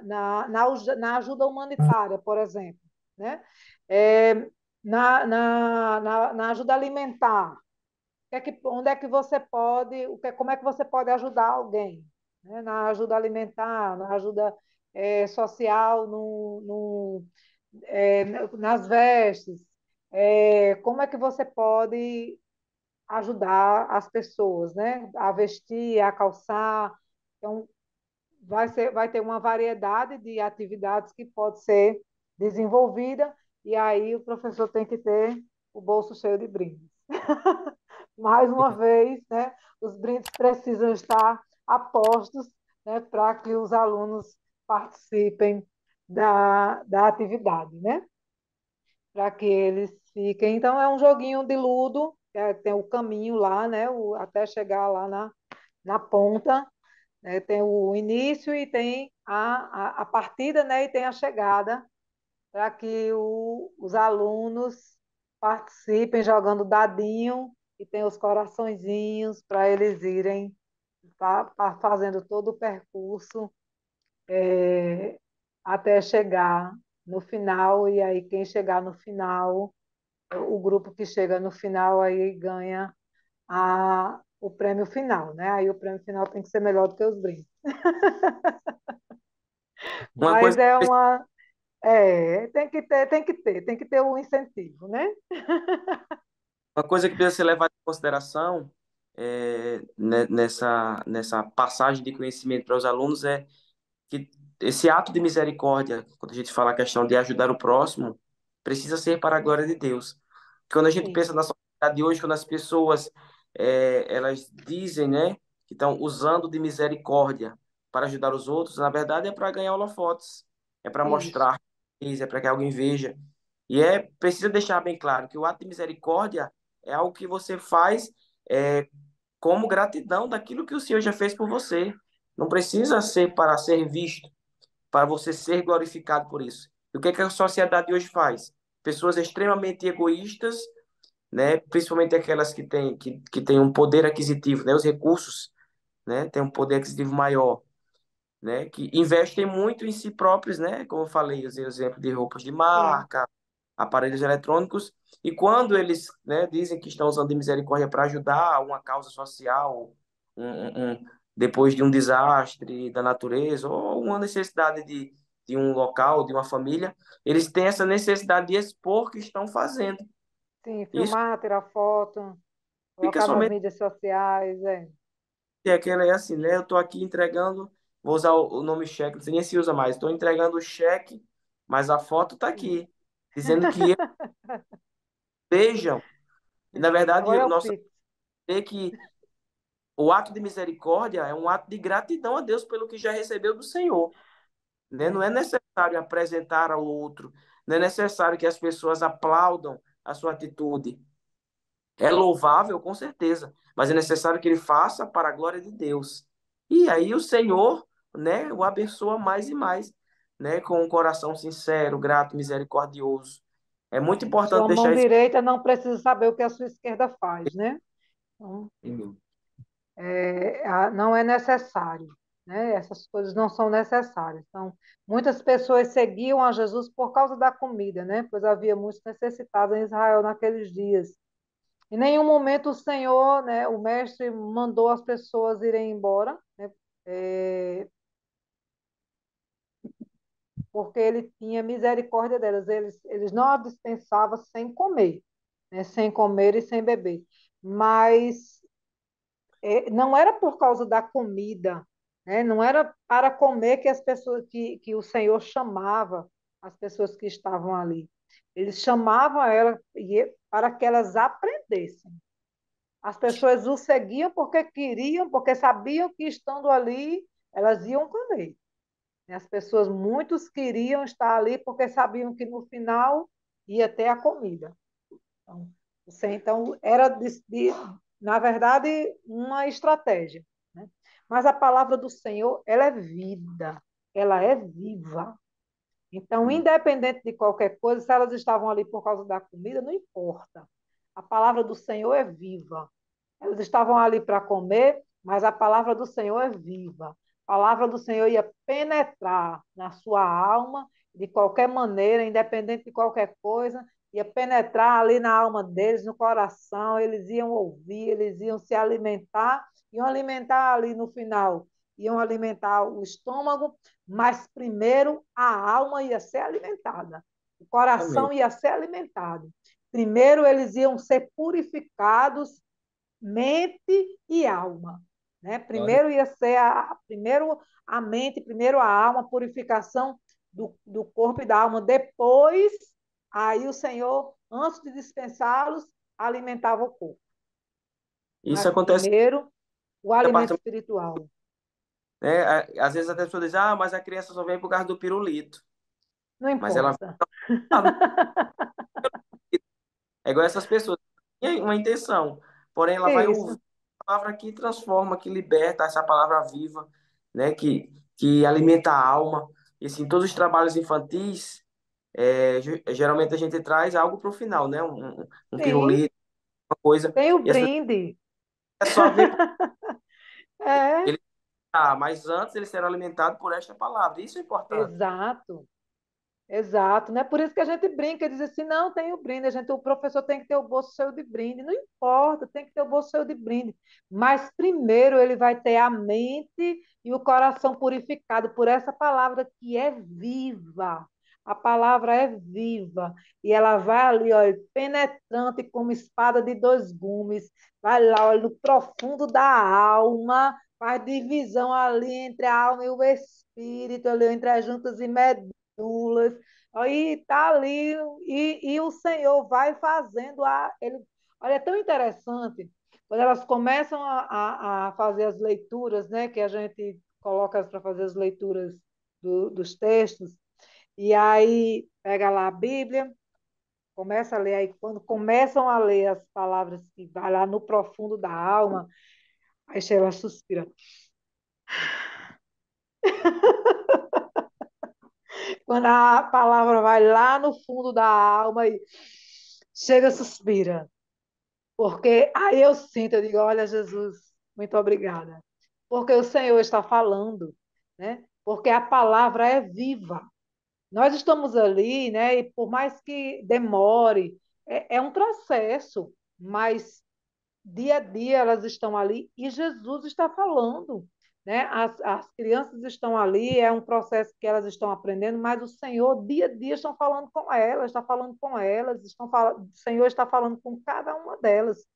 Speaker 1: ajuda humanitária, por exemplo, né? É, na ajuda alimentar, onde é que você pode, como é que você pode ajudar alguém, né? Na ajuda alimentar, na ajuda social, nas vestes, como é que você pode ajudar as pessoas, né? A vestir, a calçar. Então, vai ter uma variedade de atividades que pode ser desenvolvida, e aí o professor tem que ter o bolso cheio de brindes. Mais uma vez, né, os brindes precisam estar a postos, né, para que os alunos participem da atividade, né? Para que eles fiquem. Então, é um joguinho de ludo, tem o caminho lá, né, até chegar lá na ponta, né, tem o início e tem a partida, né, e tem a chegada, para que os alunos participem jogando dadinho e tem os coraçõezinhos para eles irem fazendo todo o percurso até chegar no final, e aí quem chegar no final, o grupo que chega no final aí ganha o prêmio final, né? Aí o prêmio final tem que ser melhor do que os brindes.
Speaker 3: Uma coisa,
Speaker 1: Mas tem que ter o incentivo, né?
Speaker 3: uma coisa que precisa ser levada em consideração nessa passagem de conhecimento para os alunos é que esse ato de misericórdia, quando a gente fala a questão de ajudar o próximo, precisa ser para a glória de Deus. Quando a gente
Speaker 1: Sim,
Speaker 3: pensa na sociedade de hoje, quando as pessoas elas dizem, né, que estão usando de misericórdia para ajudar os outros, na verdade é para ganhar holofotes, é para
Speaker 1: isso.
Speaker 3: mostrar, é para que alguém veja. E precisa deixar bem claro que o ato de misericórdia é algo que você faz é, como gratidão daquilo que o Senhor já fez por você. Não precisa ser para ser visto, para você ser glorificado por isso. E o que a sociedade hoje faz? Pessoas extremamente egoístas, né? Principalmente aquelas que têm um poder aquisitivo, né? Os recursos, né? Têm um poder aquisitivo maior, né? Que investem muito em si próprios, né? Como eu falei, usei o exemplo de roupas de
Speaker 1: Sim,
Speaker 3: marca, aparelhos eletrônicos, e quando eles, né, dizem que estão usando de misericórdia para ajudar uma causa social, depois de um desastre da natureza ou uma necessidade de um local, de uma família, eles têm essa necessidade de expor o que estão fazendo.
Speaker 1: sim,
Speaker 3: Isso
Speaker 1: filmar, tirar foto,
Speaker 3: fica
Speaker 1: colocar nas
Speaker 3: somente
Speaker 1: mídias sociais, é.
Speaker 3: aquele é assim, né? Eu estou aqui entregando, vou usar o nome cheque, não sei nem se usa mais, estou entregando o cheque, mas a foto está
Speaker 1: Sim.
Speaker 3: aqui, dizendo que vejam. E, na verdade,
Speaker 1: Agora é
Speaker 3: o
Speaker 1: o
Speaker 3: nosso
Speaker 1: Pix.
Speaker 3: é que o ato de misericórdia é um ato de gratidão a Deus pelo que já recebeu do Senhor, né? Não
Speaker 1: É.
Speaker 3: é necessário apresentar ao outro, não é necessário que as pessoas aplaudam a sua atitude. É louvável, com certeza, mas é necessário que ele faça para a glória de Deus. E aí o Senhor, né, o abençoa mais e mais, né, com um coração sincero, grato, misericordioso. É muito importante
Speaker 1: Sua mão
Speaker 3: deixar isso.
Speaker 1: direita não precisa saber o que a sua esquerda faz, né? Então, não é necessário, né? Essas coisas não são necessárias. Então, muitas pessoas seguiam a Jesus por causa da comida, né? Pois havia muitos necessitados em Israel naqueles dias. Em nenhum momento o Senhor, né, o mestre mandou as pessoas irem embora, né? É, porque ele tinha misericórdia delas. Eles não a dispensavam sem comer, né? Sem comer e sem beber. Mas não era por causa da comida, né? Não era para comer que as pessoas que o Senhor chamava as pessoas que estavam ali. Eles chamavam ela para que elas aprendessem. As pessoas o seguiam porque queriam, porque sabiam que estando ali elas iam comer. As pessoas, muitos queriam estar ali porque sabiam que no final ia ter a comida. Então, era, na verdade, uma estratégia. Né? Mas a palavra do Senhor, ela é vida, ela é viva. Então, independente de qualquer coisa, se elas estavam ali por causa da comida, não importa. A palavra do Senhor é viva. Eles estavam ali para comer, mas a palavra do Senhor é viva. A palavra do Senhor ia penetrar na sua alma de qualquer maneira, independente de qualquer coisa, ia penetrar ali na alma deles, no coração, eles iam ouvir, eles iam se alimentar, iam alimentar ali no final, iam alimentar o estômago, mas primeiro a alma ia ser alimentada, o coração
Speaker 3: Exatamente.
Speaker 1: ia ser alimentado. Primeiro eles iam ser purificados mente e alma. Né?
Speaker 2: Glória.
Speaker 1: Primeiro ia ser primeiro a mente, primeiro a alma, purificação do corpo e da alma. Depois, aí o Senhor, antes de dispensá-los, alimentava o corpo.
Speaker 3: Isso
Speaker 1: Mas
Speaker 3: acontece
Speaker 1: primeiro o
Speaker 3: na
Speaker 1: alimento
Speaker 3: parte,
Speaker 1: espiritual.
Speaker 3: né? Às vezes até a pessoa diz, mas a criança só vem por causa do pirulito.
Speaker 1: Não
Speaker 3: Mas ela
Speaker 1: importa.
Speaker 3: é igual essas pessoas. Tem uma intenção, porém ela vai ouvir
Speaker 1: Isso.
Speaker 3: a palavra que transforma, que liberta, essa palavra viva, né? Que alimenta a alma. E assim, todos os trabalhos infantis, geralmente a gente traz algo para o final, né? Um
Speaker 1: Sim,
Speaker 3: pirulito, uma coisa.
Speaker 1: tem o
Speaker 3: E as pessoas
Speaker 1: brinde.
Speaker 3: só vê
Speaker 1: É,
Speaker 3: mas antes eles serão alimentados por esta palavra. Isso é importante.
Speaker 1: Exato. Exato, né? Por isso que a gente brinca, diz assim, não, tem o brinde, o professor tem que ter o bolso cheio de brinde, não importa, tem que ter o bolso cheio de brinde, mas primeiro ele vai ter a mente e o coração purificado por essa palavra que é viva, a palavra é viva, e ela vai ali, olha, penetrante como espada de dois gumes, vai lá, olha, no profundo da alma, faz divisão ali entre a alma e o espírito, ali entre as juntas e medulas, aí está ali, e o Senhor vai fazendo ele. Olha, é tão interessante quando elas começam a fazer as leituras, né? Que a gente coloca para fazer as leituras dos textos, e aí pega lá a Bíblia, começa a ler, aí quando começam a ler as palavras que vai lá no profundo da alma, aí ela suspira. Quando a palavra vai lá no fundo da alma e chega, suspira. Porque aí eu sinto, eu digo, olha, Jesus, muito obrigada. Porque o Senhor está falando, né? Porque a palavra é viva. Nós estamos ali, né? E por mais que demore, é um processo, mas dia a dia elas estão ali e Jesus está falando, né? As crianças estão ali, é um processo que elas estão aprendendo, mas o Senhor dia a dia estão falando com elas, está falando com elas, o Senhor está falando com cada uma delas.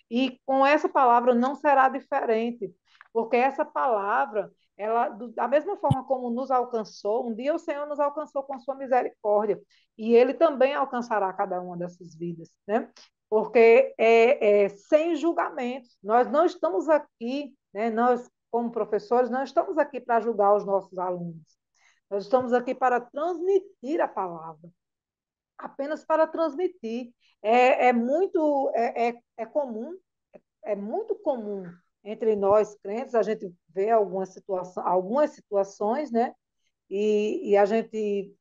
Speaker 1: E com essa palavra não será diferente, porque essa palavra, ela, da mesma forma como nos alcançou, um dia o Senhor nos alcançou com sua misericórdia, e Ele também alcançará cada uma dessas vidas, né? Porque é sem julgamentos. Nós não estamos aqui, né? Nós, como professores, não estamos aqui para julgar os nossos alunos. Nós estamos aqui para transmitir a palavra, apenas para transmitir. É comum, é muito comum entre nós crentes, a gente vê algumas situações, né? E a gente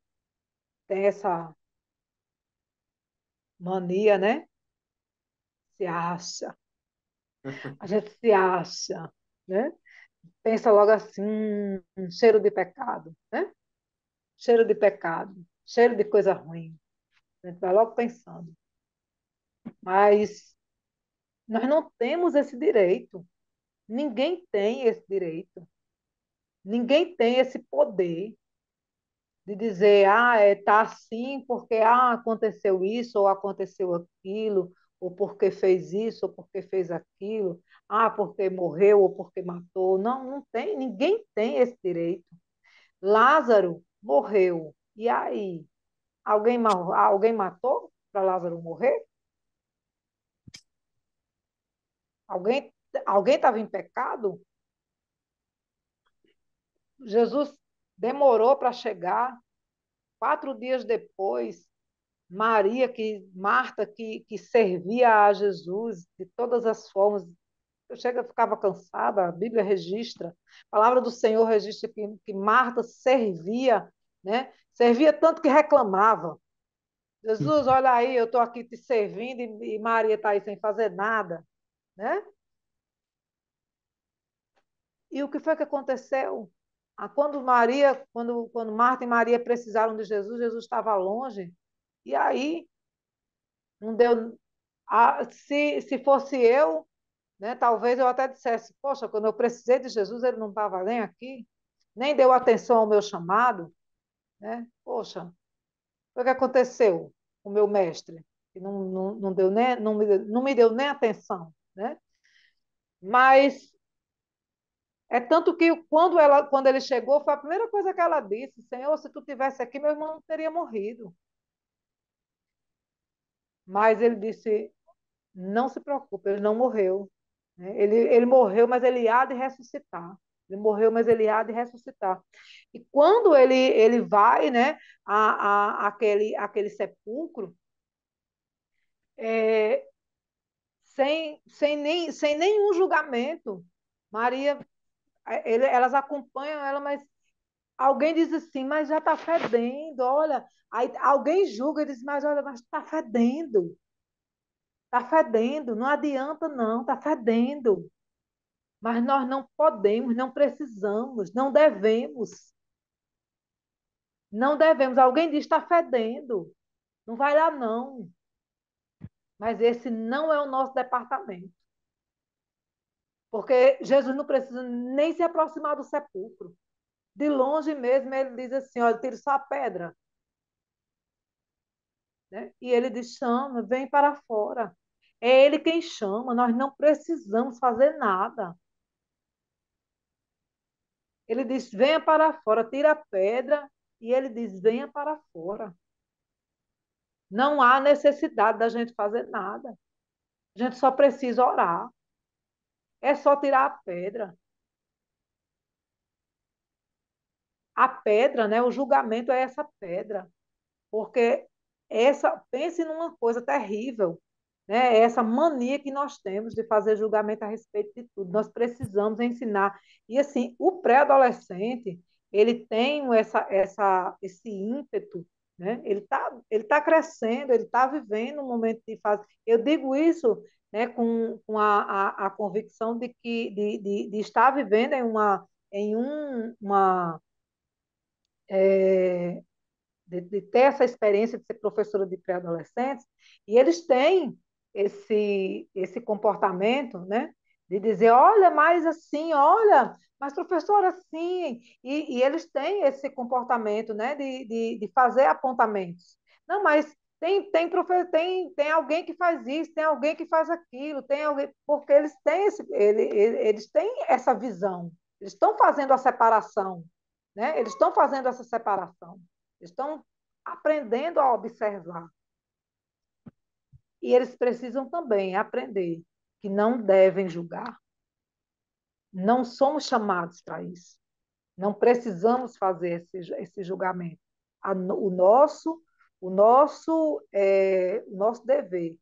Speaker 1: tem essa mania, né? Se acha, a gente se acha, né? Pensa logo assim, cheiro de pecado, né? Cheiro de pecado, cheiro de coisa ruim. A gente vai logo pensando. Mas nós não temos esse direito. Ninguém tem esse direito. Ninguém tem esse poder de dizer, tá assim porque aconteceu isso ou aconteceu aquilo, ou porque fez isso ou porque fez aquilo, porque morreu ou porque matou. Não, não tem, ninguém tem esse direito. Lázaro morreu. E aí? Alguém matou para Lázaro morrer? Alguém alguém estava em pecado? Jesus demorou para chegar. 4 dias depois, Marta, que servia a Jesus de todas as formas, ficava cansada, a Bíblia registra, a palavra do Senhor registra que Marta servia, né? Servia tanto que reclamava. Jesus, olha aí, eu estou aqui te servindo e Maria está aí sem fazer nada, né? E o que foi que aconteceu? Quando Marta e Maria precisaram de Jesus, Jesus estava longe. E aí, não deu. Se fosse eu, né, talvez eu até dissesse: poxa, quando eu precisei de Jesus, ele não estava nem aqui, nem deu atenção ao meu chamado, né? Poxa, o que aconteceu com o meu mestre? Que não deu nem, não me deu nem atenção, né? Mas é tanto que quando ele chegou, foi a primeira coisa que ela disse: Senhor, se tu tivesse aqui, meu irmão não teria morrido. Mas ele disse: não se preocupe, ele não morreu. Né? Ele morreu, mas ele há de ressuscitar. Ele morreu, mas ele há de ressuscitar. E quando ele vai, né, aquele sepulcro, é, sem nenhum julgamento, Maria, elas acompanham ela, mas alguém diz assim, mas já está fedendo, olha. Aí alguém julga e diz, mas olha, mas está fedendo, não adianta não, está fedendo. mas nós não podemos, não precisamos, não devemos. Não devemos. Alguém diz está fedendo. Não vai lá, não. Mas esse não é o nosso departamento. Porque Jesus não precisa nem se aproximar do sepulcro. De longe mesmo, ele diz assim: olha, tira só a pedra. Né? E ele diz: chama, vem para fora. É ele quem chama, nós não precisamos fazer nada. Ele diz: venha para fora, tira a pedra. E ele diz: venha para fora. Não há necessidade da gente fazer nada. A gente só precisa orar. É só tirar a pedra. A pedra, né? O julgamento é essa pedra. Porque pense numa coisa terrível, né? Essa mania que nós temos de fazer julgamento a respeito de tudo. Nós precisamos ensinar. E assim, o pré-adolescente, ele tem esse ímpeto, né? Ele tá crescendo, ele está vivendo um momento de fase. Eu digo isso, né, com a convicção de que de estar vivendo uma é, de ter essa experiência de ser professora de pré-adolescentes, e eles têm esse comportamento, né? De dizer, olha, mais assim, olha, mas professora, assim, e eles têm esse comportamento, né? De fazer apontamentos. Não, mas tem alguém que faz isso, tem alguém que faz aquilo, tem alguém, porque eles têm essa visão, eles estão fazendo a separação, né? Eles estão fazendo essa separação. Estão aprendendo a observar. E eles precisam também aprender que não devem julgar. Não somos chamados para isso. Não precisamos fazer esse julgamento. O nosso dever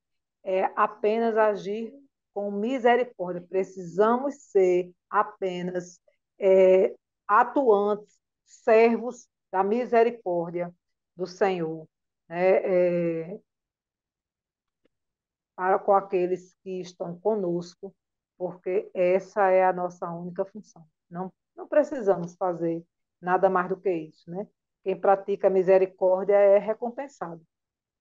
Speaker 1: é apenas agir com misericórdia. Precisamos ser apenas é, atuantes, servos da misericórdia do Senhor, né? Para com aqueles que estão conosco, porque essa é a nossa única função. Não precisamos fazer nada mais do que isso, né? Quem pratica misericórdia é recompensado.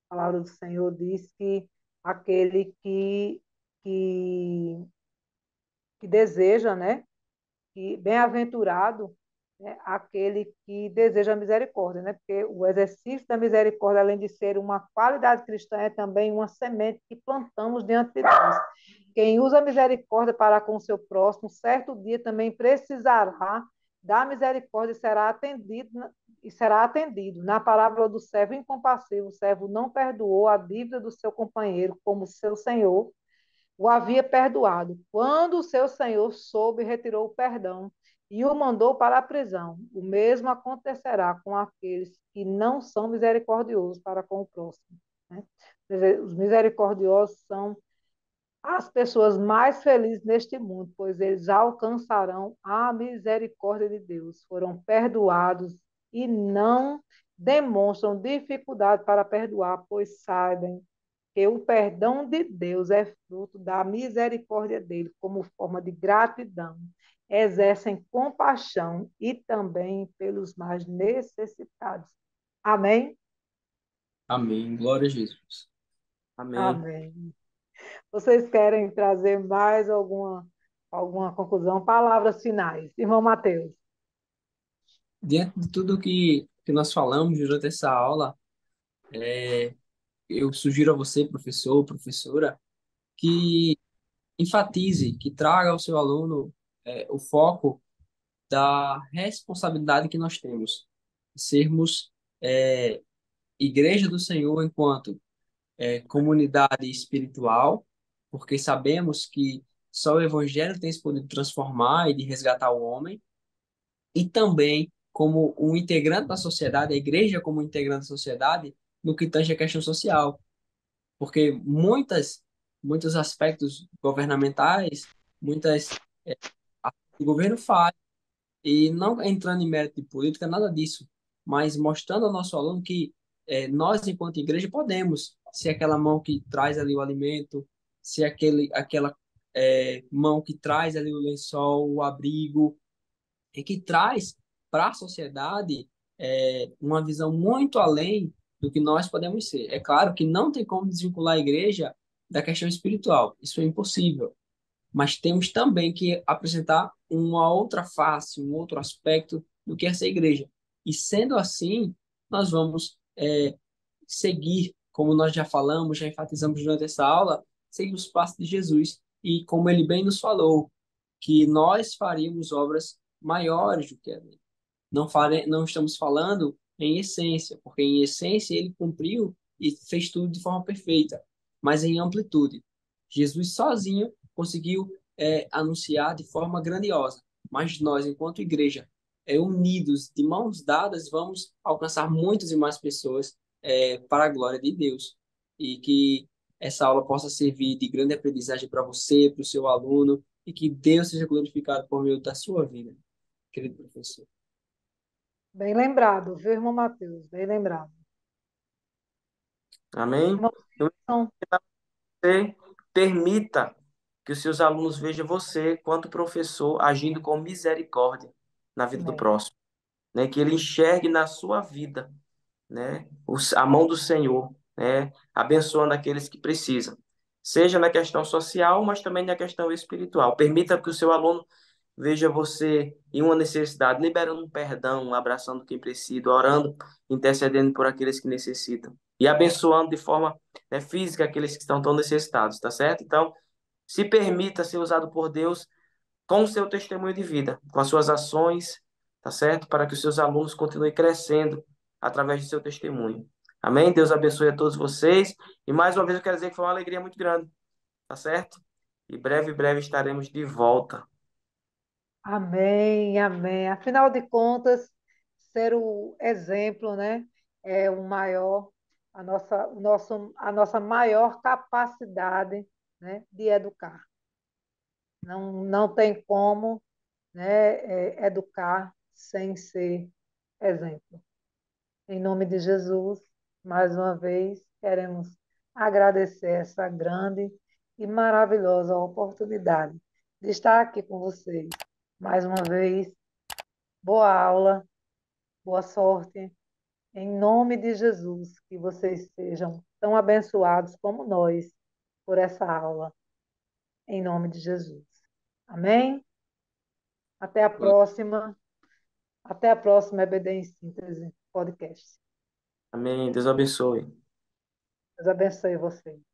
Speaker 1: A palavra do Senhor diz que aquele que, que deseja, né? Que bem-aventurado, né, aquele que deseja a misericórdia, né? Porque o exercício da misericórdia, além de ser uma qualidade cristã, é também uma semente que plantamos diante de Deus. Quem usa a misericórdia para com o seu próximo, certo dia também precisará da misericórdia e será atendido. Na parábola do servo incompassivo, o servo não perdoou a dívida do seu companheiro, como seu senhor o havia perdoado. Quando o seu senhor soube, retirou o perdão e o mandou para a prisão. O mesmo acontecerá com aqueles que não são misericordiosos para com o próximo. Né? Os misericordiosos são as pessoas mais felizes neste mundo, pois eles alcançarão a misericórdia de Deus. Foram perdoados e não demonstram dificuldade para perdoar, pois sabem que o perdão de Deus é fruto da misericórdia dele, como forma de gratidão. Exercem compaixão e também pelos mais necessitados. Amém?
Speaker 2: Amém. Glória a Jesus.
Speaker 3: Amém.
Speaker 1: Amém. Vocês querem trazer mais alguma conclusão? Palavras finais. Irmão Mateus.
Speaker 2: Diante de tudo que nós falamos durante essa aula, eu sugiro a você, professor, professora, que enfatize, que traga ao seu aluno o foco da responsabilidade que nós temos, sermos igreja do Senhor enquanto comunidade espiritual, porque sabemos que só o Evangelho tem esse poder de transformar e de resgatar o homem, e também como um integrante da sociedade, a igreja como um integrante da sociedade, no que tange a questão social, porque muitos aspectos governamentais, muitas o governo faz, e não entrando em mérito de política, nada disso, mas mostrando ao nosso aluno que nós, enquanto igreja, podemos ser aquela mão que traz ali o alimento, ser aquela mão que traz ali o lençol, o abrigo, e que traz para a sociedade uma visão muito além do que nós podemos ser. É claro que não tem como desvincular a igreja da questão espiritual, isso é impossível, mas temos também que apresentar uma outra face, um outro aspecto do que é essa igreja. E sendo assim, nós vamos seguir, como nós já falamos, já enfatizamos durante essa aula, seguir os passos de Jesus. E como ele bem nos falou, que nós faríamos obras maiores do que a dele. Não estamos falando em essência, porque em essência ele cumpriu e fez tudo de forma perfeita, mas em amplitude. Jesus sozinho conseguiu anunciar de forma grandiosa, mas nós, enquanto igreja, unidos, de mãos dadas, vamos alcançar muitas e mais pessoas para a glória de Deus. E que essa aula possa servir de grande aprendizagem para você, para o seu aluno, e que Deus seja glorificado por meio da sua vida, querido professor.
Speaker 1: Bem lembrado, viu, irmão Mateus? Bem lembrado.
Speaker 3: Amém?
Speaker 1: Irmão,
Speaker 3: Então, você permita que os seus alunos vejam você, quanto professor, agindo com misericórdia na vida do
Speaker 1: amém.
Speaker 3: próximo, né? Que ele enxergue na sua vida, né? A mão do Senhor, né? Abençoando aqueles que precisam, seja na questão social, mas também na questão espiritual. Permita que o seu aluno veja você em uma necessidade, liberando um perdão, abraçando quem precisa, orando, intercedendo por aqueles que necessitam e abençoando de forma, né, física aqueles que estão tão necessitados, tá certo? Então, se permita ser usado por Deus com o seu testemunho de vida, com as suas ações, tá certo? Para que os seus alunos continuem crescendo através do seu testemunho. Amém? Deus abençoe a todos vocês. E mais uma vez eu quero dizer que foi uma alegria muito grande, tá certo? E breve estaremos de volta.
Speaker 1: Amém, amém. Afinal de contas, ser o exemplo, né, é o maior, a nossa maior capacidade, né, de educar. Não tem como, né, educar sem ser exemplo. Em nome de Jesus, mais uma vez, queremos agradecer essa grande e maravilhosa oportunidade de estar aqui com vocês. Mais uma vez, boa aula, boa sorte. Em nome de Jesus, que vocês sejam tão abençoados como nós por essa aula. Em nome de Jesus. Amém? Até a próxima. Até a próxima EBD em Síntese Podcast.
Speaker 3: Amém. Deus abençoe.
Speaker 1: Deus abençoe vocês.